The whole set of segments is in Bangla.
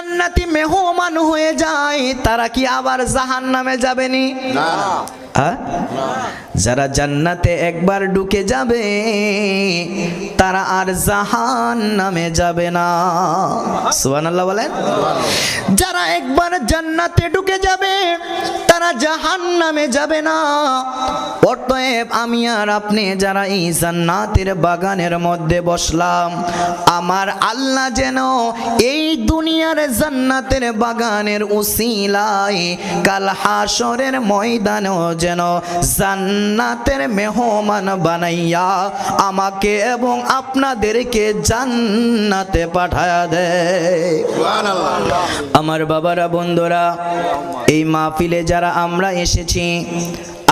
জান্নাতি মেহমান হয়ে যায় তারা কি আবার জাহান্নামে যাবেনি? না যারা জান্নাতে একবার ঢুকে যাবে তারা আর জাহান্নামে যাবে না। সুবহানাল্লাহ বলেন। যারা একবার জান্নাতে ঢুকে যাবে তারা জাহান্নামে যাবে না। অতএব আমি আর আপনি যারা এই জান্নাতের বাগানের মধ্যে বসলাম, আমার আল্লাহ যেন এই দুনিয়ার জান্নাতের বাগানের উসিলায় কাল হাশরের ময়দানেও যেন জান্নাতের মেহমান বানাইয়া আমাকে এবং আপনাদেরকে জান্নাতে পাঠায়া দেয়। সুবহানাল্লাহ। আমার বাবারা, বন্ধুরা, এই মাহফিলে যারা আমরা এসেছি,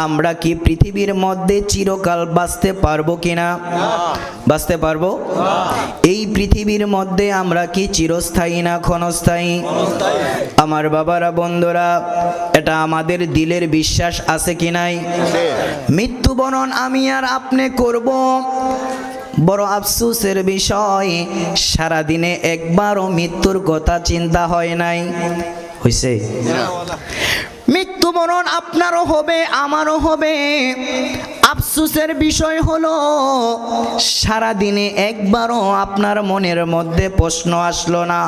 আমরা কি পৃথিবীর মধ্যে চিরকাল বাঁচতে পারবো কিনা? বাঁচতে পারবো? এই পৃথিবীর মধ্যে আমরা কি চিরস্থায়ী না ক্ষণস্থায়ী? আমার বাবারা, বন্ধুরা, এটা আমাদের দিলের বিশ্বাস আছে কি নাই? মৃত্যুবরণ আমি আর আপনি করব। বড় আফসোসের বিষয়, সারাদিনে একবারও মৃত্যুর কথা চিন্তা হয় নাই। হইছে? মৃত্যুবরণ আপনারও হবে, আমারও হবে। আফসোসের বিষয় হলো সারাদিনে একবারও আপনার মনের মধ্যে প্রশ্ন আসলো না,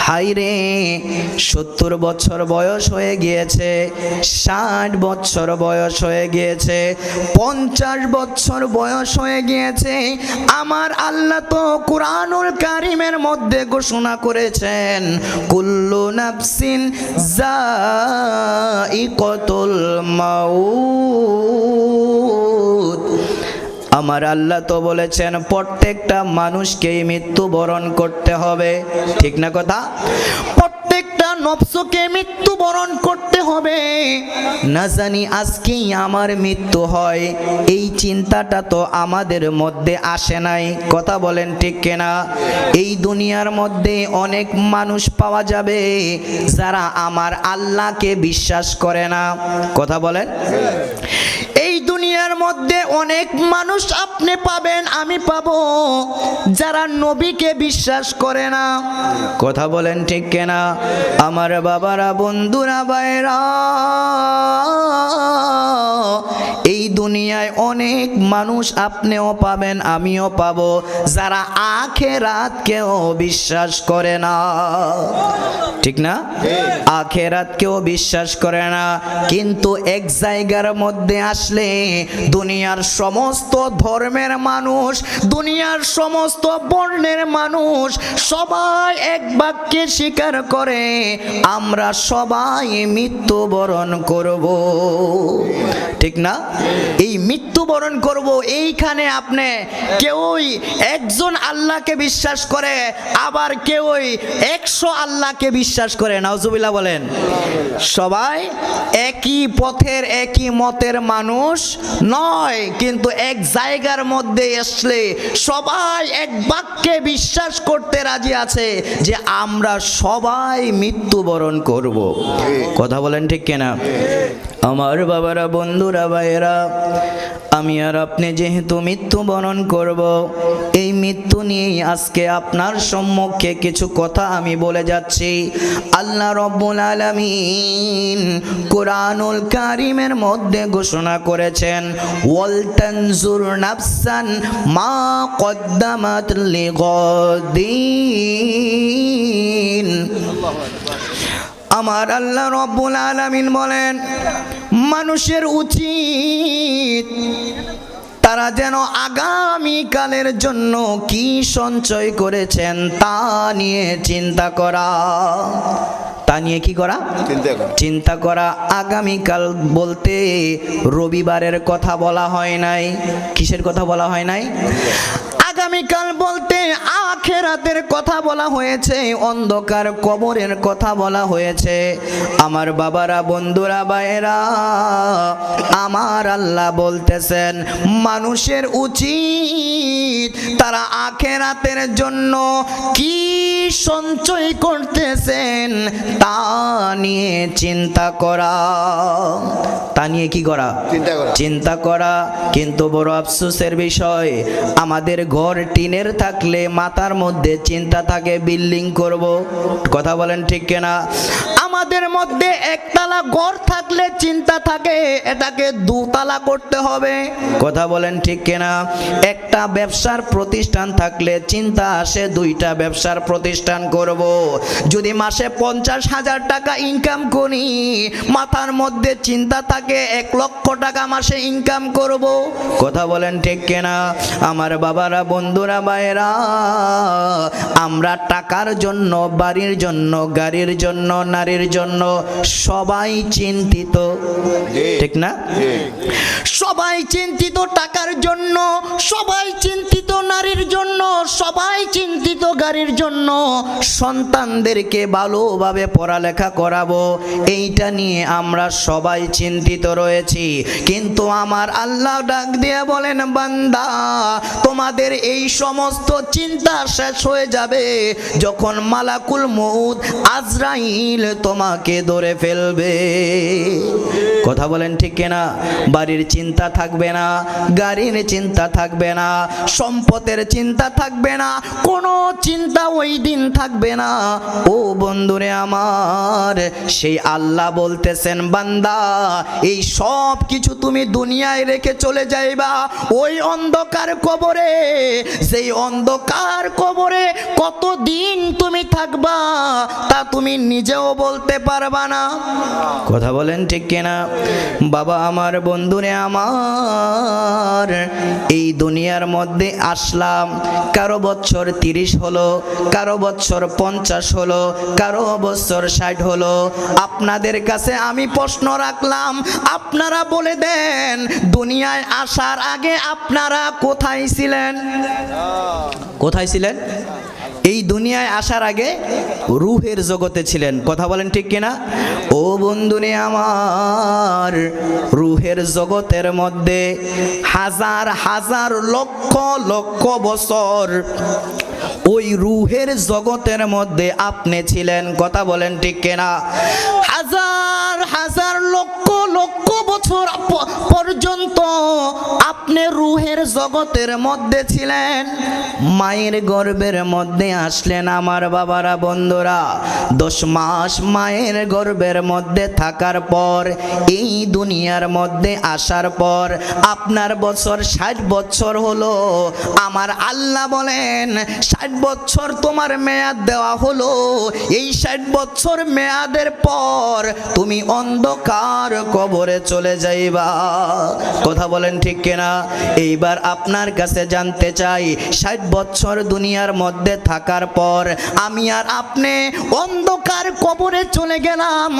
হাই রে 70 বছর বয়স হয়ে গিয়েছে, 60 বছর বয়স হয়ে গিয়েছে, 50 বছর বয়স হয়ে গিয়েছে। আমার আল্লাহ তো কুরআনুল কারীমের মধ্যে ঘোষণা করেছেন, কুল্লু নাফসিন যায়িকাতুল মাউত। আমার আল্লাহ তো বলেছেন প্রত্যেকটা মানুষকেই মৃত্যুবরণ করতে হবে। ঠিক না কথা? প্রত্যেকটা নফসকে মৃত্যুবরণ করতে হবে। না জানি আজকেই আমার মৃত্যু হয়, এই চিন্তাটা তো আমাদের মধ্যে আসে নাই। কথা বলেন ঠিক কিনা? এই দুনিয়ার মধ্যে অনেক মানুষ পাওয়া যাবে যারা আমার আল্লাহকে বিশ্বাস করে না। কথা বলেন। এই দুনিয়ার মধ্যে অনেক মানুষ আপনি পাবেন, আমি পাবো, যারা নবীকে বিশ্বাস করে না। কথা বলেন ঠিক কিনা? আমার বাবারা, বন্ধুরা, ভাইরা, এই দুনিয়ায় অনেক মানুষ আপনিও পাবেন, আমিও পাবো, যারা আখিরাতকেও বিশ্বাস করে না। ঠিক না? আখিরাতকেও বিশ্বাস করে না। কিন্তু এক জায়গার মধ্যে আসলে দুনিয়ার সমস্ত ধর্মের মানুষ, দুনিয়ার সমস্ত বর্ণের মানুষ সবাই এক বাক্যে স্বীকার করে, আমরা সবাই মৃত্যুবরণ করব। ঠিক না? এই মৃত্যুবরণ করব, এইখানে আপনি কেউই একজন আল্লাহকে বিশ্বাস করে, আবার কেউই 100 আল্লাহকে বিশ্বাস করে। নাউজুবিল্লাহ বলেন। সবাই একই পথের, একই মতের মানুষ নয়, কিন্তু এক জায়গার মধ্যে আসলে সবাই এক বাক্যে বিশ্বাস করতে রাজি আছে যে আমরা সবাই মৃত্যুবরণ করব। কথা বলেন ঠিক কিনা? আমার বাবারা, বন্ধুরা, ভাইয়েরা, আমি আর আপনি যেহেতু মৃত্যুবরণ করব, এই মৃত্যু নিয়েই আজকে আপনার সম্মুখে কিছু কথা আমি বলে যাচ্ছি। আল্লাহ রাব্বুল আলামিন কুরআনুল কারীমের মধ্যে ঘোষণা করেছেন, ওয়াল তানজুর নাফসান মা কদ্দামাত লিগাদিন। আমার আল্লাহ রাব্বুল আলামিন বলেন, মানুষের উচিত তারা যেন আগামী কালের জন্য কি সঞ্চয় করেছেন তা নিয়ে চিন্তা করা। তা নিয়ে কি করা? চিন্তা করা। আগামীকাল বলতে রবিবারের কথা বলা হয় নাই। কিসের কথা বলা হয় নাই? আগামীকাল বলতে আখিরাতের কথা বলা হয়েছে, অন্ধকার কবরের কথা বলা হয়েছে। আমার বাবারা, বন্ধুরা, ভাইয়েরা, আমার আল্লাহ বলতেছেন মানুষের উচিত তারা আখিরাতের জন্য কি সঞ্চয় করতেছেন তা নিয়ে চিন্তা করা। তা নিয়ে কি করা? চিন্তা করা। কিন্তু বড় আফসোসের বিষয়, আমাদের ঘর টিনের থাকলে মাথার মধ্যে চিন্তা থাকে বিল্ডিং করব, কথা বলেন ঠিক কিনা? আমাদের মধ্যে একতলা ঘর থাকলে চিন্তা থাকে এটাকে দুতলা করতে হবে, কথা বলেন ঠিক কিনা? একটা ব্যবসার প্রতিষ্ঠান থাকলে চিন্তা আসে দুইটা ব্যবসার প্রতিষ্ঠান করব। যদি মাসে 50,000 টাকা ইনকাম করি, মাথার মধ্যে চিন্তা থাকে 1 লক্ষ টাকা মাসে ইনকাম করব, কথা বলেন ঠিক কিনা? আমার বাবারা, বন্ধুরা, ভাইরা, আমরা টাকার জন্য, বাড়ির জন্য, গাড়ির জন্য, নারীর জন্য সবাই চিন্তিত, ঠিক না? সবাই চিন্তিত টাকার জন্য, সবাই চিন্তিত নারীর জন্য, সবাই চিন্তিত গাড়ির জন্য। সন্তানদেরকে ভালোভাবে পড়ালেখা করাবো, এইটা নিয়ে আমরা সবাই চিন্তিত রয়েছি। কিন্তু আমার আল্লাহ ডাক দিয়ে বলেন, বান্দা তোমাদের এই সমস্ত চিন্তা শেষ হয়ে যাবে যখন মালাকুল মউত আজরাইল তোমাকে ধরে ফেলবে, কথা বলেন ঠিক কিনা? বাড়ির চিন্তা থাকবে না, গাড়ির চিন্তা থাকবে না, সম্পদের চিন্তা থাকবে না, কোনো চিন্তা ওই দিন থাকবে না। ও বন্ধুরে আমার, সেই আল্লাহ বলতেছেন, বান্দা এই সব কিছু তুমি দুনিয়ায় রেখে চলে যাইবা ওই অন্ধকার কবরে। সেই অন্ধকার কবরে কতদিন তুমি থাকবা তা তুমি নিজেও বলতে পারবা না, কথা বলেন ঠিক কিনা? বাবা আমার, বন্ধুরে আমার, এই দুনিয়ার মধ্যে আসলাম, কারো বছর 30 হলো, কারো বছর 50 হলো, কারো বছর 60 হলো। আপনাদের কাছে আমি প্রশ্ন রাখলাম, আপনারা বলে দেন দুনিয়ায় আসার আগে আপনারা কোথায় ছিলেন? কোথায় ছিলেন? এই দুনিয়ায় আসার আগে রূহের জগতে ছিলেন, কথা বলেন ঠিক কিনা? ও বন্ধুরে আমার, রূহের জগতের মধ্যে হাজার হাজার লক্ষ লক্ষ বছর ওই রূহের জগতের মধ্যে আপনি ছিলেন, কথা বলেন ঠিক কিনা? হাজার হাজার লক্ষ লক্ষ বছর পর্যন্ত আপনি রূহের জগতের মধ্যে ছিলেন। মায়ের গর্ভের মধ্যে আসলেন আমার বাবারা, বন্ধুরা। 10 মাস মায়ের গর্ভের মধ্যে থাকার পর, এই দুনিয়ার মধ্যে আসার পর আপনার বছর 60 বছর হলো। আমার আল্লাহ বলেন 60 বছর তোমার মেয়াদ দেওয়া হলো। এই 60 বছর মেয়াদের পর তুমি অন্ধকার কবরে চলে যাইবা, কথা বলেন ঠিক কিনা? এইবার আপনার কাছে জানতে চাই, 60 বছর দুনিয়ার মধ্যে থাকার পর আমি আর আপনি অন্ধকার কবরে চলে গেলাম।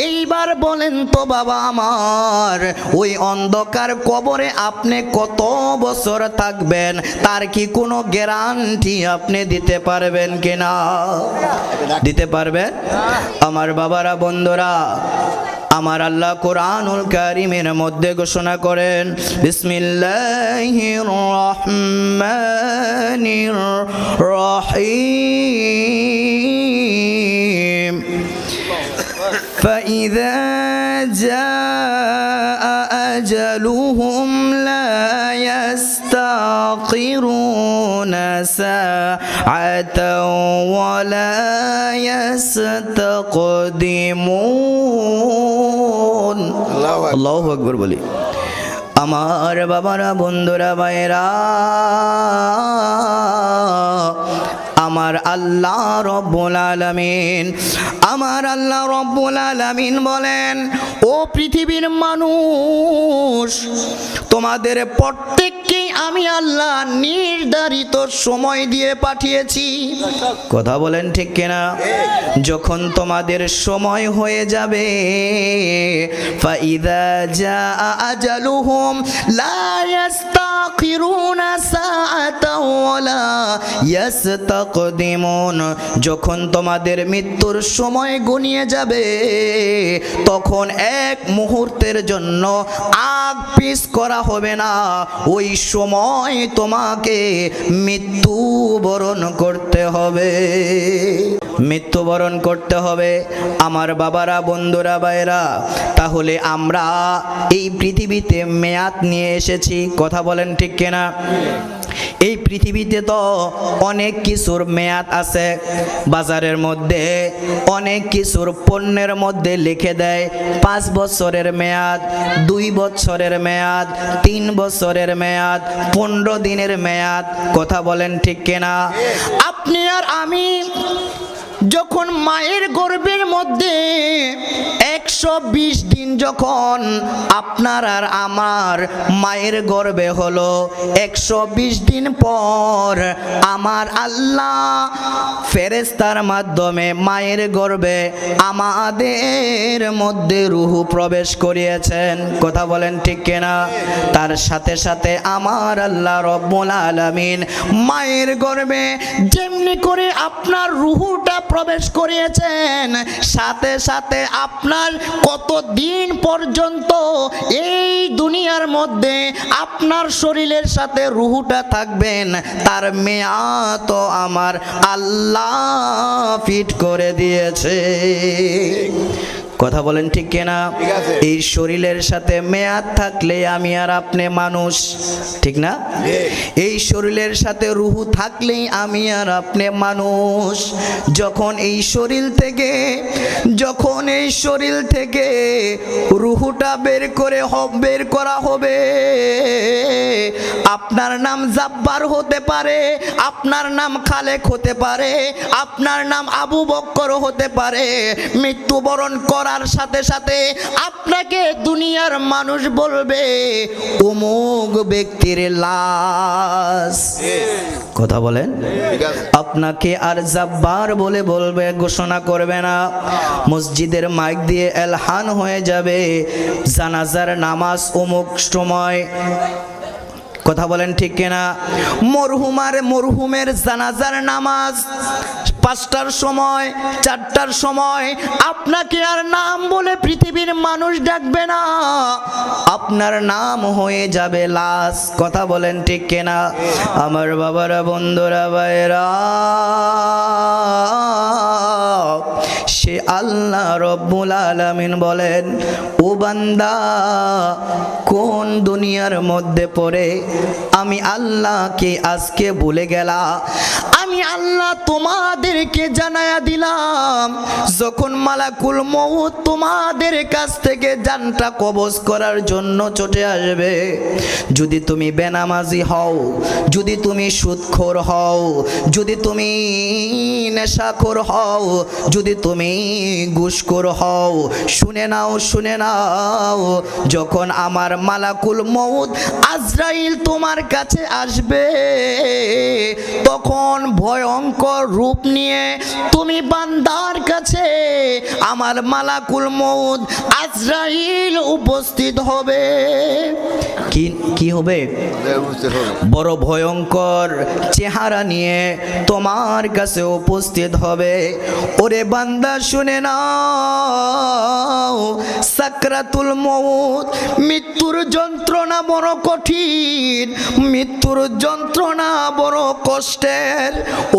এইবার বলেন তো বাবা আমার, ওই অন্ধকার কবরে আপনি কত বছর থাকবেন তার কি কোনো গ্যারান্টি আপনি দিতে পারবেন কিনা? দিতে পারবেন? আমার বাবারা, বন্ধুরা, আমার আল্লাহ কোরআনুল কারীমের মধ্যে ঘোষণা করেন, বিসমিল্লাহির রহমানির রহিম, ফাইযা জাআ আজালুহুম লা ইয়াস্তাখিরুনা সাআতাও ওয়া লা ইয়াস্তাকদিমুন। আল্লাহু আকবার বলি। আমার বাবারা, বন্ধুরা, ভাইরা, আমার আল্লাহ রব্বুল আলামিন, আমার আল্লাহ রব্বুল আলামিন বলেন, ও পৃথিবীর মানুষ, তোমাদের প্রত্যেককেই আমি আল্লাহ নির্ধারিত সময় দিয়ে পাঠিয়েছি, কথা বলেন ঠিক কিনা? যখন তোমাদের সময় হয়ে যাবে, ফাইযা জাআ আজালুহুম লা ইস্তাখিরুনা সাআতাও ওয়া লা ইস্তাকদিমুন, যখন তোমাদের মৃত্যুর সময় গনিয়ে যাবে তখন এক মুহূর্তের জন্য আগ পিছ করা হবে না। ওই সময় তোমাকে মৃত্যুবরণ করতে হবে, মৃত্যুবরণ করতে হবে। আমার বাবারা, বন্ধুরা, ভাইরা, তাহলে আমরা এই পৃথিবীতে মেয়াদ নিয়ে এসেছি, কথা বলেন ঠিক কিনা? এই পৃথিবীতে তো অনেক কিছুর মেয়াদ আছে, বাজারের মধ্যে অনেক কিছুর পণ্যের মধ্যে লিখে দেয় 5 বছরের মেয়াদ, 2 বছরের মেয়াদ, 3 বছরের মেয়াদ, 15 দিনের মেয়াদ। কথা বলেন ঠিক কিনা? আপনি আর আমি যখন মায়ের গর্ভের মধ্যে 120 দিন যখন আপনার আর আমার মায়ের গর্ভে হলো, 120 দিন পর আমার আল্লাহ ফেরেশতার মাধ্যমে মায়ের গর্ভে আমাদের মধ্যে রূহ প্রবেশ করিয়েছেন। কথা বলেন ঠিক কিনা? তার সাথে সাথে আমার আল্লাহ রব্বুল আলামিন মায়ের গর্ভে যেমনি করে আপনার রূহটা প্রবেশ করিয়েছেন, সাথে সাথে আপনার কতদিন পর্যন্ত এই দুনিয়ার মধ্যে আপনার শরীরের সাথে রূহটা থাকবেন তার মেয়াদ তো আমার আল্লাহ ফিট করে দিয়েছে। কথা বলেন ঠিক কিনা? এই শরীরের সাথে মেয়াদ থাকলে আমি আর আপনি মানুষ, ঠিক না? এই শরীরের সাথে রূহ থাকলেই আমি আর আপনি মানুষ। যখন এই শরীর থেকে রূহটা বের করা হবে, আপনার নাম জাব্বার হতে পারে, আপনার নাম খালেক হতে পারে, আপনার নাম আবু বক্কর হতে পারে। মৃত্যুবরণ করার সাথে সাথে আপনাকে দুনিয়ার মানুষ বলবে অমুক ব্যক্তির লাশ। কথা বলেন? আপনাকে আর জাব্বার বলবে, ঘোষণা করবে না। মসজিদের মাইক দিয়ে এলহান হয়ে যাবে জানাজার নামাজ অমুক সময়। কথা বলেন ঠিক কিনা? মরহুমের জানাজার নামাজ 5টার সময়, 4টার সময়। আপনাকে আর নাম বলে পৃথিবীর মানুষ ডাকবে না, আপনার নাম হয়ে যাবে লাশ। কথা বলেন ঠিক কিনা? আমার বাবারা, বন্ধুরা, ভাইরা, সে আল্লাহ রব্বুল আলামিন বলেন, ও বান্দা কোন দুনিয়ার মধ্যে পড়ে আমি আল্লাহকে আজকে ভুলে গেলা? আমি আল্লাহ তোমাদেরকে জানায়া দিলাম, যখন মালাকুল মউত তোমাদের কাছ থেকে জানটা কবজ করার জন্য ছুটে আসবে, যদি তুমি বেনামাজি হও, যদি তুমি সুদখোর হও, যদি তুমি নেশাখোর হও, যদি তুমি ঘুষখোর হও, শুনে নাও, যখন আমার মালাকুল মউত আজরাইল তোমার কাছে আসবে, তখন ভয়ঙ্কর রূপ নিয়ে তুমি বান্দার কাছে আমার মালাকুল মউত আজরাইল উপস্থিত হবে। কি হবে? বড় ভয়ঙ্কর চেহারা নিয়ে তোমার কাছে উপস্থিত হবে। ওরে বান্দা শুনে নাও, সাকরাতুল মউত, মৃত্যুর যন্ত্রণা বড় কঠিন, মৃত্যুর যন্ত্রণা বড় কষ্টের।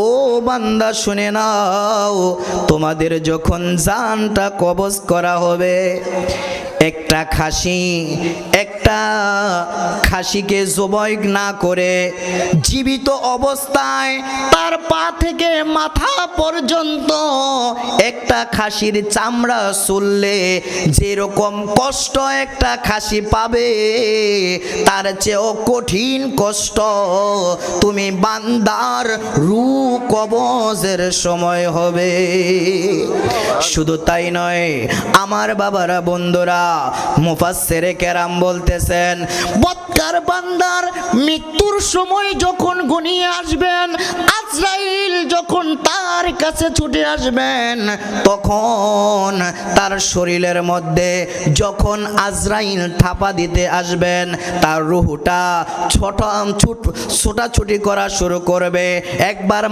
ও বান্দা শুনে নাও, তোমাদের যখন জানটা কবজ করা হবে, একটা খাসিকে জবাই না করে জীবিত অবস্থায় তার পা থেকে মাথা পর্যন্ত একটা খাসির চামড়া চুললে যেরকম কষ্ট একটা খাসি পাবে, তার চেয়েও কঠিন কষ্ট তুমি বান্দার রূহ কবজের সময় হবে। শুধু তাই নয়, আমার বাবারা, বন্ধুরা, মুফাসসিরে কেরাম বলতেছেন, বৎকার বান্দার মৃত্যুর সময় যখন ঘনিয়ে আসবেন, আজরাইল যখন তার কাছে ছুটে আসবেন, তখন তার শরীরের মধ্যে যখন আজরাইল থাপা দিতে আসবেন, তার রূহটা ছোটাছুটি করা শুরু করবে। একবার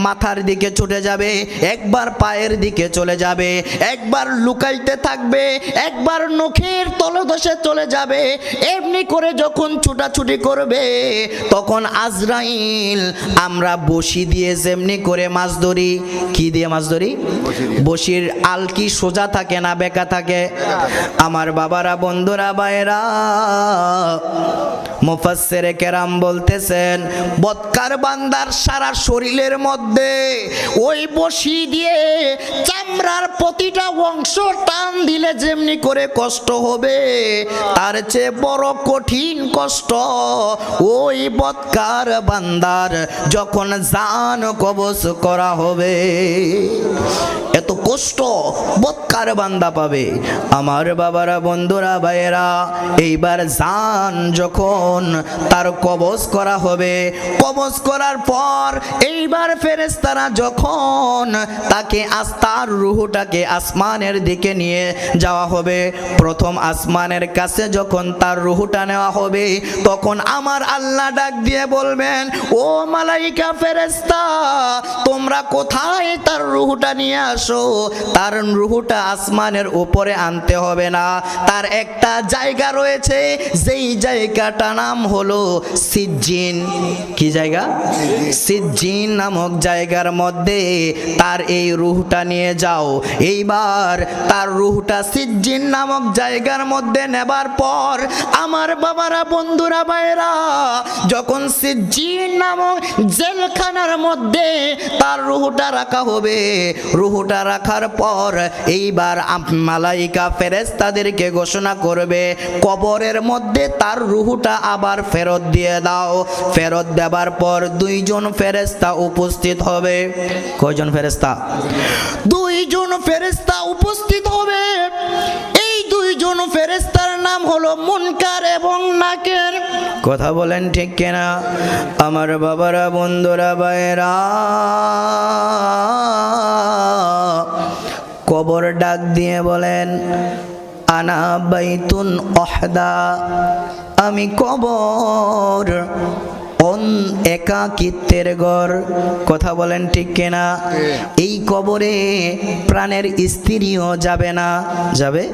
মাথার দিকে ছুটে যাবে, একবার পায়ের দিকে চলে যাবে, একবার লুকাইতে থাকবে, একবার নখের তলদেশে চলে যাবে। এমনি করে যখন ছুটাছুটি করবে, তখন আজরাইল, আমরা বসি দিয়ে যেমনি করে মাছ ধরি, কি দিয়ে মাছ ধরি? বসির আল কি সোজা থাকে না বেঁকা থাকে? আমার বাবারা, বন্ধুরা, ভাইরা, মুফাসসিরে কেরাম বলতেছেন বদকার বান্দার সারা শরীরের মধ্যে ওই বসি দিয়ে চামড়ার প্রতিটা অংশ টান দিলে যেমনি করে কষ্ট হবে, তার চেয়ে বড় কঠিন কষ্ট ওই বদকার বান্দার যখন জান কবজ করা হবে। এত কষ্ট বদকার বান্দা পাবে। আমার বাবারা, বন্ধুরা, ভাইয়েরা, এইবার জান যখন তার কবজ করা হবে, কবজ করার পর এইবার ফেরেশতারা যখন তাকে তার রূহটাকে আসমানের দিকে নিয়ে যাওয়া হবে, প্রথম আসমানের কাছে যখন তার রূহটা নেওয়া হবে, তখন আমার আল্লাহ ডাক দিয়ে বলবেন, ও মালাইকা ফেরেশতা, তোমরা কোথায় তার রূহটা নিয়ে আসো। তার রূহটা আসমানের উপরে আনতে হবে না, তার একটা জায়গা রয়েছে, যেই জায়গাটা নাম হলো সিজ্জিন। কি জায়গা? সিজ্জিন নামক জায়গার মধ্যে তার এই রূহটা নিয়ে যাও। এইবার তার রূহটা সিজ্জিন নামক জায়গার মধ্যে নেবার পর আমার বাবারা, বন্ধুরা, ভাইরা, যখন সিজ্জিন নামক জেলখানার মধ্যে তার রূহটা রাখা হবে, রূহটা রাখার পর এইবার মালাইকা ফেরেশতাদেরকে ঘোষণা করবে, কবরের মধ্যে তার রূহটা আবার ফেরত দিয়ে দাও। ফেরত দেবার পর দুইজন ফেরেশতা উপস্থিত হবে। কয়জন ফেরেশতা? দুইজন ফেরেশতা উপস্থিত হবে। এই দুইজন ফেরেশতার নাম হলো মুনকার এবং নাকির। কথা বলেন ঠিক কিনা? আমার বাবারা, বন্ধুরা, ভাইরা, কবর ডাক দিয়ে বলেন, আনা বাইতুন ওয়াহদা, আমি কবর একাকিত্বের ঘর। কথা বলেন ঠিক কিনা? এই কবরে প্রাণের স্ত্রীও যাবে না। যাবে?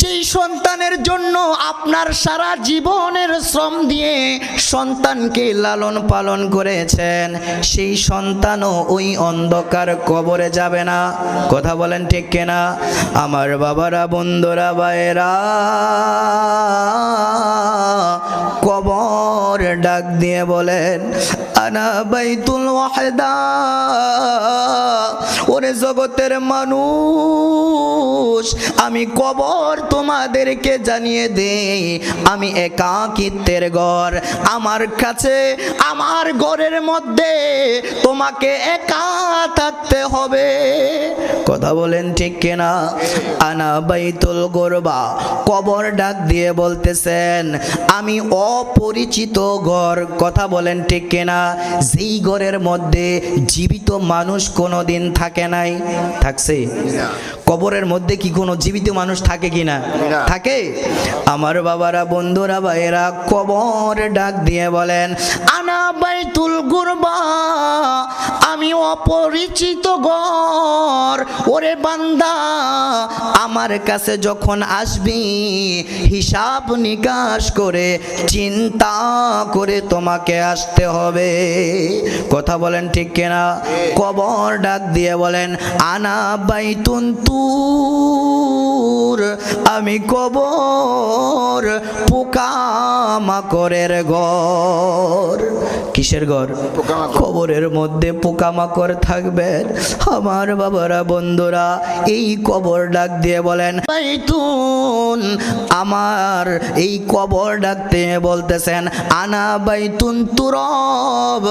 যেই সন্তানের জন্য আপনার সারা জীবনের শ্রম দিয়ে সন্তানকে লালন পালন করেছেন, সেই সন্তানও ওই অন্ধকার কবরে যাবে না। কথা বলেন ঠিক কিনা? আমার বাবারা, বন্ধুরা, ভাইয়েরা, কবর ডাক দিয়ে বলেন, আনা বাইতুল ওয়াহদা, ওরে জগতের মানুষ, আমি কবর তোমাদেরকে জানিয়ে দেই, আমি একাকিত্বের ঘর। আমার কাছে, আমার ঘরের মধ্যে তোমাকে একা থাকতে হবে। কথা বলেন ঠিক কিনা? আনা বাইতুল গুরবা, কবর ডাক দিয়ে বলতেছেন, আমি অপরিচিত ঘর। কথা বলেন ঠিক কিনা? যেই ঘরের মধ্যে জীবিত মানুষ কোনোদিন থাকে নাই। থাকছে? কবরের মধ্যে কি কোনো জীবিত মানুষ থাকে কিনা? থাকে? আমার বাবারা, বন্ধুরা, ভাইয়েরা, কবর ডাক দিয়ে বলেন, আনা বাইতুল গুরবা, আমি অপরিচিত ঘর। ওরে বান্দা, আমার কাছে যখন আসবি, হিসাব নিকাশ করে, চিন্তা করে তোমাকে আসতে হবে। কথা বলেন ঠিক কিনা? কবর ডাক দিয়ে বলেন, আনা বাইতুন তুর, আমি কবর পোকামাকড়ের ঘর। কিসের ঘর? কবরের মধ্যে পোকামাকড় থাকবেন। আমার বাবারা, বন্ধুরা, এই কবর ডাক দিয়ে বলেন বাইতুন, আমার এই কবর ডাকতে বলতেছেন, আনা বাইতুন তুরব,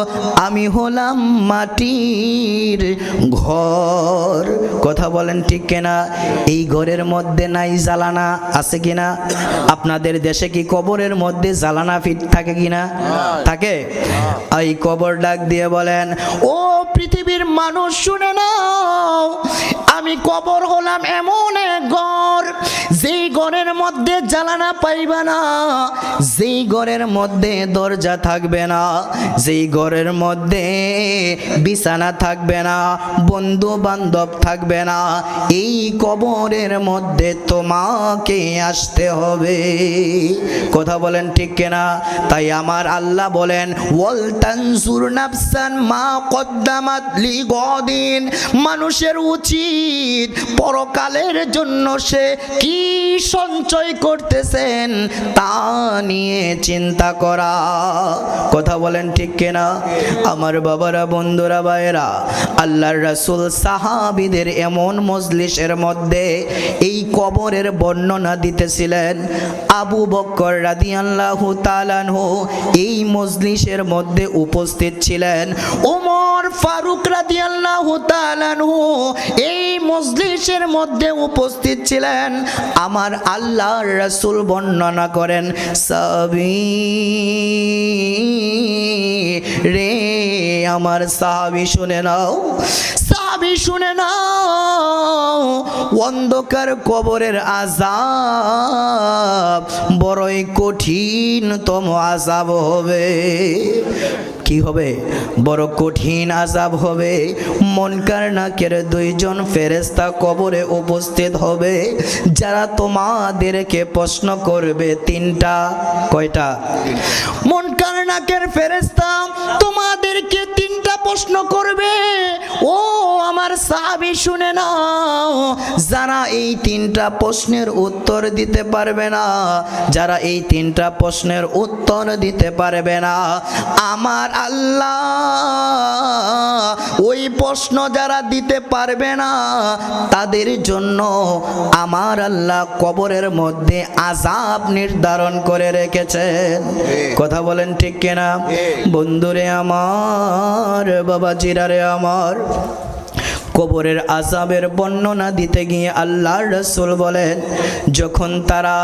আমি হলাম মাটির ঘর। কথা বলেন ঠিক কিনা? এই ঘরের মধ্যে নাই জ্বালানা, আছে কিনা? আপনাদের দেশে কি কবরের মধ্যে জ্বালানা ফিট থাকে কিনা? থাকে? এই কবর ডাক দিয়ে বলেন, ও পৃথিবীর মানুষ, শুনে নাও, আমি কবর হলাম এমন এক ঘর, যেই ঘরের মধ্যে জ্বালানা পাইবে না, যেই ঘরের মধ্যে দরজা থাকবে না, যেই ঘরের মধ্যে বিছানা থাকবে না, বন্ধু বান্ধব থাকবে না, এই কবরের মধ্যে তোমাকে আসতে হবে। কথা বলেন ঠিক কিনা? তাই আমার আল্লাহ বলেন, ওয়াল তানজুর নাফসান মা কদ্দামাত লিগাদিন, মানুষের উচিত পরকালের জন্য সে কি সঞ্চয় করতেছে আছেন তা নিয়ে চিন্তা করা। কথা বলেন ঠিক কিনা? আমার বাবারা, বন্ধুরা, ভাইয়েরা, আল্লাহর রাসূল সাহাবীদের এমন মজলিসের মধ্যে এই কবরের বর্ণনা দিতেছিলেন। আবু বকর রাদিয়াল্লাহু তাআলা আনহু এই মজলিসের মধ্যে উপস্থিত ছিলেন। ওমর ফারুক রাদিয়াল্লাহু তাআলা আনহু এই মজলিসের মধ্যে উপস্থিত ছিলেন। আমার আল্লাহর রাসূল বর্ণনা করেন, সাহাবী রে, আমার সাহাবী শুনে নাও, সাহাবী শুনে নাও, অন্ধকার কবরের আযাব বড়ই কঠিনতম আযাব হবে। কি হবে? বড় কঠিন আযাব হবে। মুনকার নাকির দুইজন ফেরেশতা কবরে উপস্থিত হবে, যারা তোমাদেরকে প্রশ্ন করবে তিনটা। কয়টা? মুনকার নাকির ফেরেশতা তোমাদেরকে তিনটা প্রশ্ন করবে। ও আমার সাহাবী শুনে নাও, যারা এই তিনটা প্রশ্নের উত্তর দিতে পারবে না, যারা এই তিনটা প্রশ্নের উত্তর দিতে পারবে না, আমার আল্লাহ ওই প্রশ্ন যারা দিতে পারবে না তাদের জন্য আমার আল্লাহ কবরের মধ্যে আযাব নির্ধারণ করে রেখেছেন। কথা বলেন ঠিক কিনা? বন্ধুরে আমার, বাবাজিরা রে আমার, কবরের আযাবের বর্ণনা দিতে গিয়ে আল্লাহর রাসূল বলেন, যখন তারা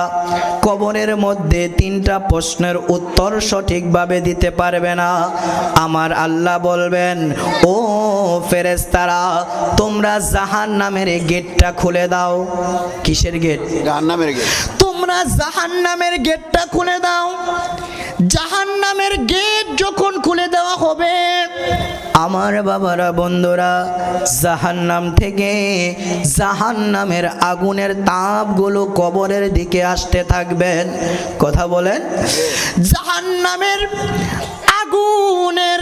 কবরের মধ্যে তিনটা প্রশ্নের উত্তর সঠিকভাবে দিতে পারবে না, আমার আল্লাহ বলবেন, ও ফেরেশতারা, তোমরা জাহান্নামের গেটটা খুলে দাও। কিসের গেট? জাহান্নামের গেট। তোমরা জাহান্নামের গেটটা খুলে দাও। জাহান্নামের গেট যখন খুলে দেওয়া হবে, আমার বাবারা, বন্ধুরা, জাহান্নাম থেকে জাহান্নামের আগুনের তাপগুলো কবরের দিকে আসতে থাকবেন। কথা বলেন। জাহান্নামের আগুনের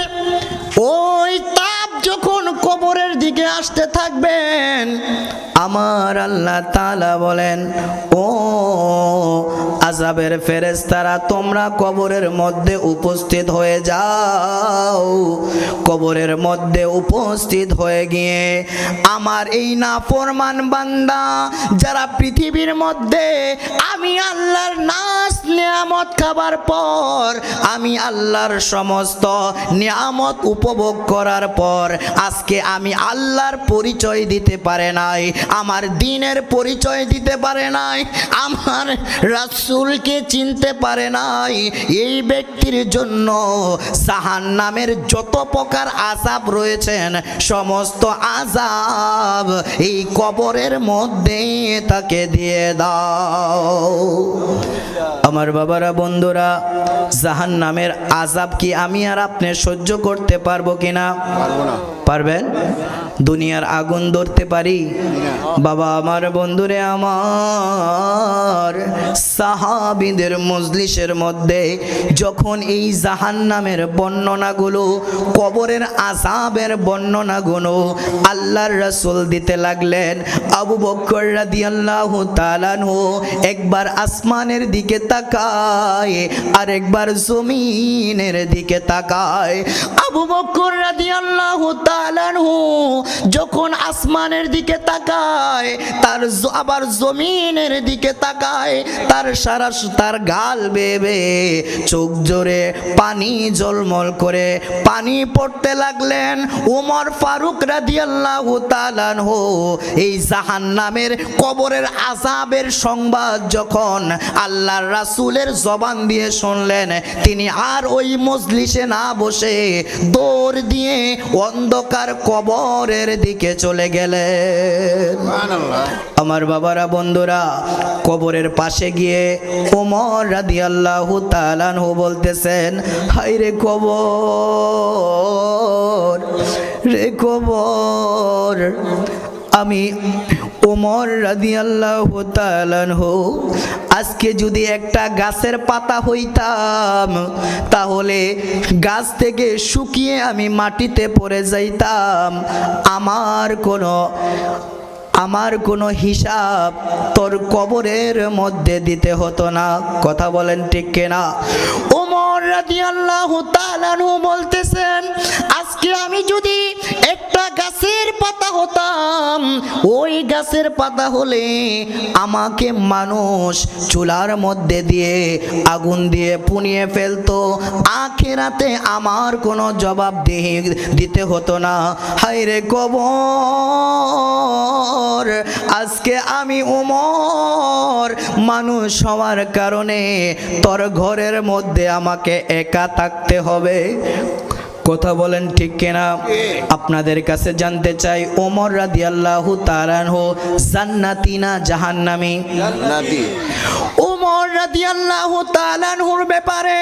ওই তাপ যখন কবরের দিকে আসতে থাকবেন, আমার আল্লাহ তাআলা বলেন, ও আযাবের ফেরেশতারা, তোমরা কবরের মধ্যে উপস্থিত হয়ে যাও। কবরের মধ্যে উপস্থিত হয়ে গিয়ে আমার এই নাফরমান বান্দা যারা পৃথিবীর মধ্যে আমি আল্লাহর নাজ নিয়ামত খাবার পর, আমি আল্লাহর সমস্ত নিয়ামত উপভোগ করার পর আজকে আমি আল্লাহর পরিচয় দিতে পারে নাই, আমার দ্বীনের পরিচয় দিতে পারে নাই, আমার রাসূলকে চিনতে পারে নাই, এই ব্যক্তির জন্য জাহান্নামের যত প্রকার আযাব রয়েছেন সমস্ত আযাব এই কবরের মধ্যে তাকে দিয়ে দাও। আমার বাবারা, বন্ধুরা, জাহান্নামের আযাব কি আমি আর আপনি সহ্য করতে পারবো কিনা? পারবেন? দুনিয়ার আগুন ধরতে পারি? বাবা আমার, বন্ধুরে আমার, সাহাবীদের মজলিসের মধ্যে যখন এই জাহান্নামের বর্ণনাগুলো, কবরের আযাবের বর্ণনাগুলো আল্লাহর রাসূল দিতে লাগলেন, আবু বকর রাদিয়াল্লাহু তাআলা আনহু একবার আসমানের দিকে তাকায় আর একবার জমিনের দিকে তাকায়। আবু বকর রাদিয়াল্লাহু তাআলা আনহু যখন আসমানের দিকে তাকায়, তার আবার জমিনের দিকে তাকায়, তার গাল বেয়ে চোখ জোরে পানি জলমল করে পানি পড়তে লাগলেন। ওমর ফারুক রাদিয়াল্লাহু তাআলা আনহু এই জাহান্নামের কবরের আযাবের সংবাদ যখন আল্লাহর রাসূলের জবান দিয়ে শুনলেন, তিনি আর ওই মজলিসে না বসে দৌড় দিয়ে অন্ধকার কবরের দিকে চলে গেলেন। আমার বাবারা, বন্ধুরা, কবরের পাশে গিয়ে ওমর রাদিয়াল্লাহু তাআলা আনহু বলতেছেন, হায় রে কবর, রে কবর, আমি ওমর রাদিয়াল্লাহু তাআলা আনহু আজকে যদি একটা গাছের পাতা হইতাম, তাহলে গাছ থেকে শুকিয়ে আমি মাটিতে পড়ে যাইতাম, আমার কোনো আমার কোনো হিসাব তোর কবরের মধ্যে দিতে হতো না। কথা বলেন ঠিক কিনা? ওমর রাদিয়াল্লাহু তাআলা আনহু বলতেছেন, আজকে আমি যদি একটা গাছের পাতা হতাম, ওই গাছের পাতা হলে আমাকে মানুষ চুলার মধ্যে দিয়ে আগুন দিয়ে পুড়িয়ে ফেলতো, আখিরাতে আমার কোনো জবাবদিহি দিতে হতো না। হায়রে কবর, আজকে আমি ওমর মানুষ হওয়ার কারণে তোর ঘরের মধ্যে আমাকে একা থাকতে হবে। কথা বলেন ঠিক কিনা? আপনাদের কাছে জানতে চাই, ওমর রাদিয়াল্লাহু তাআলা আনহু জান্নাতি না জাহান্নামী? জান্নাতি। ওমর রাদিয়াল্লাহু তাআলা আনহুর ব্যাপারে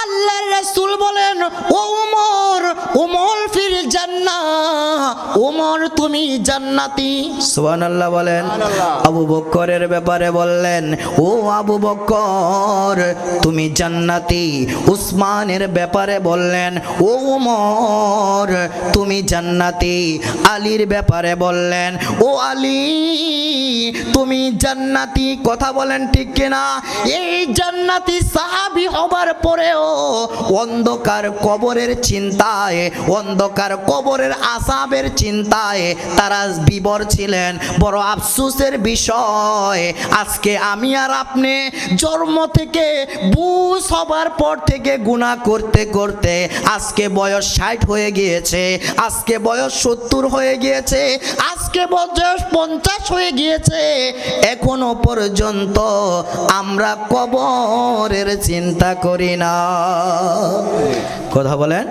আল্লাহর রাসূল বলেন, ও ওমর, ওমর ফিল জান্নাহ, ওমর তুমি জান্নাতি। সুবহানাল্লাহ বলেন। আবু বকরের ব্যাপারে বললেন, ও আবু বকর তুমি জান্নাতি। উসমানের ব্যাপারে বললেন, ও ওমর তুমি জান্নাতি। আলীর ব্যাপারে বললেন, ও আলী তুমি জান্নাতি। কথা বলেন ঠিক কিনা? এই জান্নাতি সাহাবী হবার পরেও অন্ধকার কবরের চিন্তায়, অন্ধকার কবরের আযাবের চিন্তায় তারা বিবর ছিলেন। বড় আফসোসের বিষয়, আজকে আমি আর আপনি জন্ম থেকে বুঝ হবার পর থেকে গুনাহ করতে করতে আজকে বয়স 60 হয়ে গিয়েছে, আজকে বয়স 70 হয়ে গিয়েছে, আজকে বয়স 50 হয়ে গিয়েছে, এখনো পর্যন্ত আমরা কবরের চিন্তা করি না। কথা বলেন?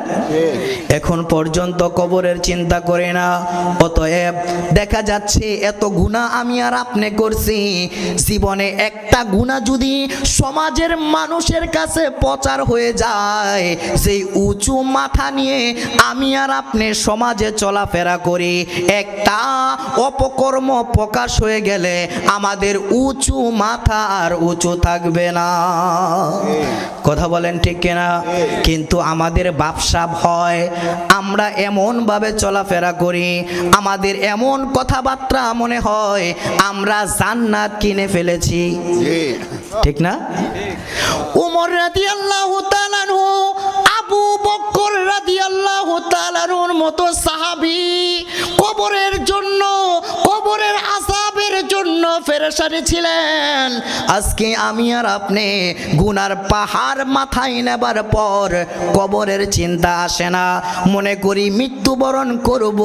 এখন পর্যন্ত কবরের চিন্তা করি না। অতএব দেখা যাচ্ছে এত গুনাহ আমি আর আপনি করছি, জীবনে একটা গুনাহ যদি সমাজের মানুষের কাছে প্রচার হয়ে যায়, সেই উঁচু মাথা নিয়ে আমি আর আপনি সমাজে চলাফেরা করি, একটা অপকর্ম প্রকাশ হয়ে গেলে আমাদের উঁচু মাথা আর উঁচু থাকবে না। কথা বলেন ঠিক কিনা? কিন্তু আমাদের ব্যবসা হয়, আমরা এমন ভাবে চলাফেরা করি, আমাদের এমন কথাবার্তা মনে হয় আমরা জান্নাত কিনে ফেলেছি। ঠিক না? ওমর রাদিয়াল্লাহু তাআলা আনহু, আবু বকর রাদিয়াল্লাহু তাআলা আনহুর মতো সাহাবী কবরের জন্য, কবরের আযাবের জন্য পেরেশানি ছিলেন। আজকে আমি আর আপনি গুনার পাহাড় মাথায় নেবার পর কবরের চিন্তা আসে না, মনে করি মৃত্যুবরণ করব,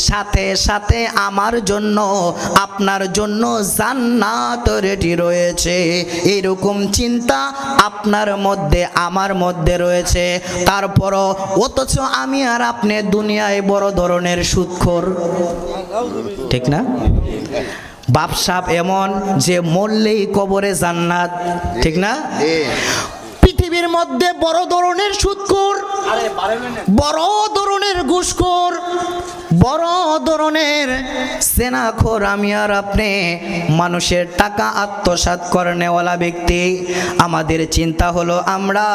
সাথে সাথে আমার জন্য আপনার জন্য জান্নাত রেডি রয়েছে, এরকম চিন্তা আপনার মধ্যে আমার মধ্যে রয়েছে। তারপরও অথচ আমি আর আপনি দুনিয়ায় বড় ধরনের সুদখোর। ঠিক না? বাপসাপ এমন যে মরলেই কবরে জান্নাত। ঠিক না? পৃথিবীর মধ্যে বড় ধরনের সুদখোর, বড় ধরনের ঘুষখোর, বড় ধরনের সেনাখোর আমি আর আপনি, মানুষের টাকা আত্মসাৎ করে নেওয়ালা ব্যক্তি। আমাদের চিন্তা হলো আমরা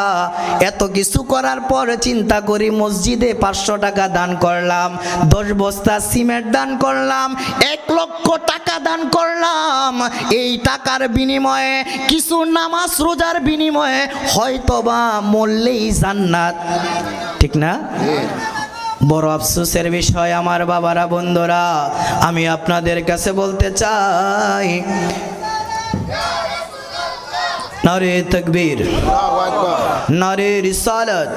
এত কিছু করার পর চিন্তা করি মসজিদে 500 টাকা দান করলাম, 10 বস্তা সিমেন্ট দান করলাম, 1 লক্ষ টাকা দান করলাম, এই টাকার বিনিময়ে কিছু নামাজ রোজার বিনিময়ে হয়তোবা মরলেই জান্নাত। ঠিক না? বড় আফসোসের বিষয় আমার বাবারা, বন্ধুরা, আমি আপনাদের কাছে বলতে চাই, নারে তাকবীর, নারে রিসালাত।